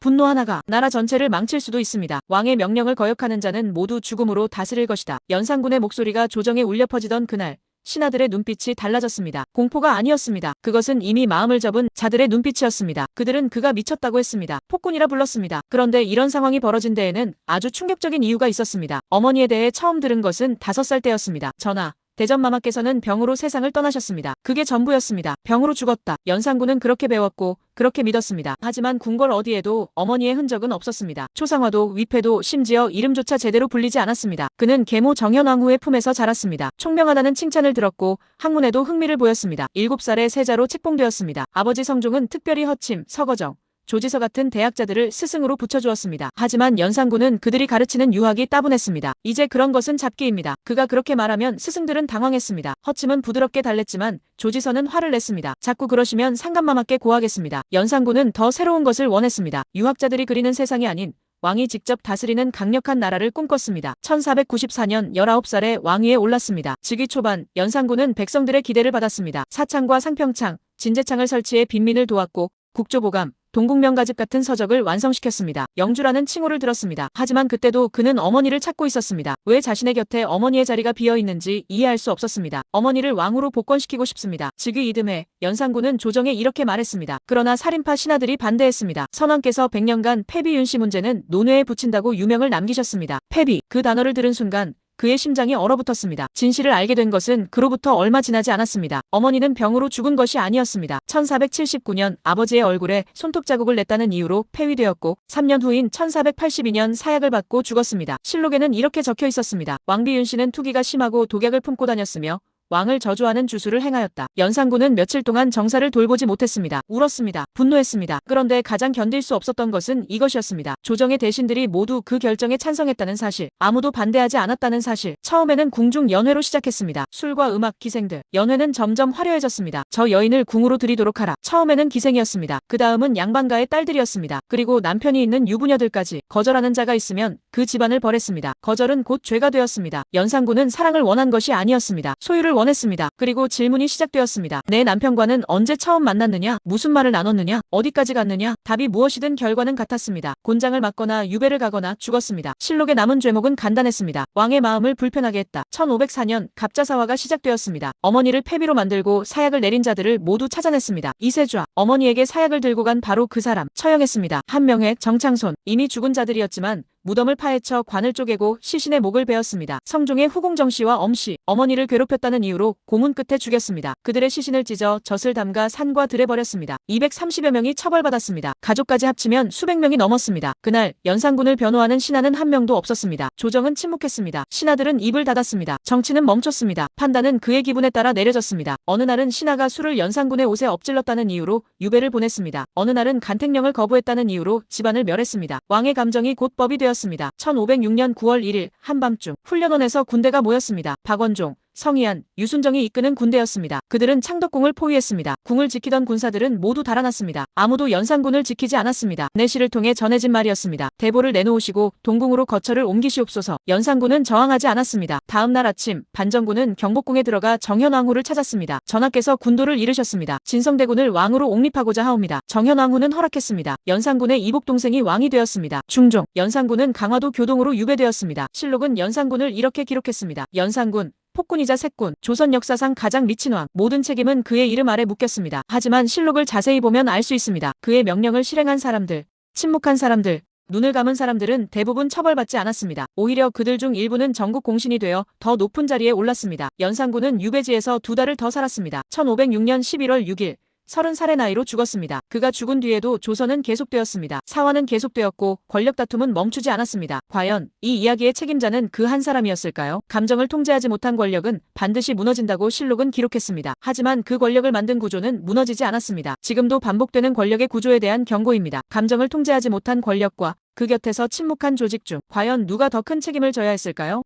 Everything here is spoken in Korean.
분노 하나가 나라 전체를 망칠 수도 있습니다. 왕의 명령을 거역하는 자는 모두 죽음으로 다스릴 것이다. 연산군의 목소리가 조정에 울려 퍼지던 그날 신하들의 눈빛이 달라졌습니다. 공포가 아니었습니다. 그것은 이미 마음을 접은 자들의 눈빛이었습니다. 그들은 그가 미쳤다고 했습니다. 폭군이라 불렀습니다. 그런데 이런 상황이 벌어진 데에는 아주 충격적인 이유가 있었습니다. 어머니에 대해 처음 들은 것은 5살 때였습니다. 전하, 대전마마께서는 병으로 세상을 떠나셨습니다. 그게 전부였습니다. 병으로 죽었다. 연산군은 그렇게 배웠고 그렇게 믿었습니다. 하지만 궁궐 어디에도 어머니의 흔적은 없었습니다. 초상화도 위패도 심지어 이름조차 제대로 불리지 않았습니다. 그는 계모 정현왕후의 품에서 자랐습니다. 총명하다는 칭찬을 들었고 학문에도 흥미를 보였습니다. 7살에 세자로 책봉되었습니다. 아버지 성종은 특별히 허침, 서거정, 조지서 같은 대학자들을 스승으로 붙여주었습니다. 하지만 연산군은 그들이 가르치는 유학이 따분했습니다. 이제 그런 것은 잡기입니다. 그가 그렇게 말하면 스승들은 당황했습니다. 허침은 부드럽게 달랬지만 조지서는 화를 냈습니다. 자꾸 그러시면 상감마마께 고하겠습니다. 연산군은 더 새로운 것을 원했습니다. 유학자들이 그리는 세상이 아닌 왕이 직접 다스리는 강력한 나라를 꿈꿨습니다. 1494년 19살에 왕위에 올랐습니다. 즉위 초반 연산군은 백성들의 기대를 받았습니다. 사창과 상평창, 진제창을 설치해 빈민을 도왔고 국조보감, 동국명가집 같은 서적을 완성시켰습니다. 영주라는 칭호를 들었습니다. 하지만 그때도 그는 어머니를 찾고 있었습니다. 왜 자신의 곁에 어머니의 자리가 비어있는지 이해할 수 없었습니다. 어머니를 왕으로 복권시키고 싶습니다. 즉위 이듬해 연산군은 조정에 이렇게 말했습니다. 그러나 살인파 신하들이 반대했습니다. 선왕께서 100년간 패비윤씨 문제는 논외에 붙인다고 유명을 남기셨습니다. 패비, 그 단어를 들은 순간 그의 심장이 얼어붙었습니다. 진실을 알게 된 것은 그로부터 얼마 지나지 않았습니다. 어머니는 병으로 죽은 것이 아니었습니다. 1479년 아버지의 얼굴에 손톱 자국을 냈다는 이유로 폐위되었고 3년 후인 1482년 사약을 받고 죽었습니다. 실록에는 이렇게 적혀 있었습니다. 왕비윤 씨는 투기가 심하고 독약을 품고 다녔으며 왕을 저주하는 주술을 행하였다. 연산군은 며칠 동안 정사를 돌보지 못했습니다. 울었습니다. 분노했습니다. 그런데 가장 견딜 수 없었던 것은 이것이었습니다. 조정의 대신들이 모두 그 결정에 찬성했다는 사실, 아무도 반대하지 않았다는 사실. 처음에는 궁중 연회로 시작했습니다. 술과 음악, 기생들. 연회는 점점 화려해졌습니다. 저 여인을 궁으로 들이도록 하라. 처음에는 기생이었습니다. 그 다음은 양반가의 딸들이었습니다. 그리고 남편이 있는 유부녀들까지. 거절하는 자가 있으면 그 집안을 벌했습니다. 거절은 곧 죄가 되었습니다. 연산군은 사랑을 원한 것이 아니었습니다. 소유를 원했습니다. 그리고 질문이 시작되었습니다. 내 남편과는 언제 처음 만났느냐? 무슨 말을 나눴느냐? 어디까지 갔느냐? 답이 무엇이든 결과는 같았습니다. 곤장을 맞거나 유배를 가거나 죽었습니다. 실록에 남은 죄목은 간단했습니다. 왕의 마음을 불편하게 했다. 1504년 갑자사화가 시작되었습니다. 어머니를 패비로 만들고 사약을 내린 자들을 모두 찾아냈습니다. 이세좌, 어머니에게 사약을 들고 간 바로 그 사람, 처형했습니다. 한명회, 정창손, 이미 죽은 자들이었지만 무덤을 파헤쳐 관을 쪼개고 시신의 목을 베었습니다. 성종의 후궁정씨와 엄씨, 어머니를 괴롭혔다는 이유로 고문 끝에 죽였습니다. 그들의 시신을 찢어 젖을 담가 산과 들에 버렸습니다. 230여 명이 처벌받았습니다. 가족까지 합치면 수백 명이 넘었습니다. 그날 연산군을 변호하는 신하는 한 명도 없었습니다. 조정은 침묵했습니다. 신하들은 입을 닫았습니다. 정치는 멈췄습니다. 판단은 그의 기분에 따라 내려졌습니다. 어느 날은 신하가 술을 연산군의 옷에 엎질렀다는 이유로 유배를 보냈습니다. 어느 날은 간택령을 거부했다는 이유로 집안을 멸했습니다. 왕의 감정이 곧 법이 되었습니다. 1506년 9월 1일 한밤중 훈련원에서 군대가 모였습니다. 박원종, 성희안, 유순정이 이끄는 군대였습니다. 그들은 창덕궁을 포위했습니다. 궁을 지키던 군사들은 모두 달아났습니다. 아무도 연산군을 지키지 않았습니다. 내시를 통해 전해진 말이었습니다. 대보를 내놓으시고 동궁으로 거처를 옮기시옵소서. 연산군은 저항하지 않았습니다. 다음 날 아침 반정군은 경복궁에 들어가 정현왕후를 찾았습니다. 전하께서 군도를 잃으셨습니다. 진성대군을 왕으로 옹립하고자 하옵니다. 정현왕후는 허락했습니다. 연산군의 이복 동생이 왕이 되었습니다. 중종, 연산군은 강화도 교동으로 유배되었습니다. 실록은 연산군을 이렇게 기록했습니다. 연산군 폭군이자 색군, 조선 역사상 가장 미친 왕. 모든 책임은 그의 이름 아래 묶였습니다. 하지만 실록을 자세히 보면 알 수 있습니다. 그의 명령을 실행한 사람들, 침묵한 사람들, 눈을 감은 사람들은 대부분 처벌받지 않았습니다. 오히려 그들 중 일부는 전국 공신이 되어 더 높은 자리에 올랐습니다. 연산군은 유배지에서 2달을 더 살았습니다. 1506년 11월 6일 30살의 나이로 죽었습니다. 그가 죽은 뒤에도 조선은 계속되었습니다. 사화는 계속되었고 권력 다툼은 멈추지 않았습니다. 과연 이 이야기의 책임자는 그 한 사람이었을까요? 감정을 통제하지 못한 권력은 반드시 무너진다고 실록은 기록했습니다. 하지만 그 권력을 만든 구조는 무너지지 않았습니다. 지금도 반복되는 권력의 구조에 대한 경고입니다. 감정을 통제하지 못한 권력과 그 곁에서 침묵한 조직 중 과연 누가 더 큰 책임을 져야 했을까요?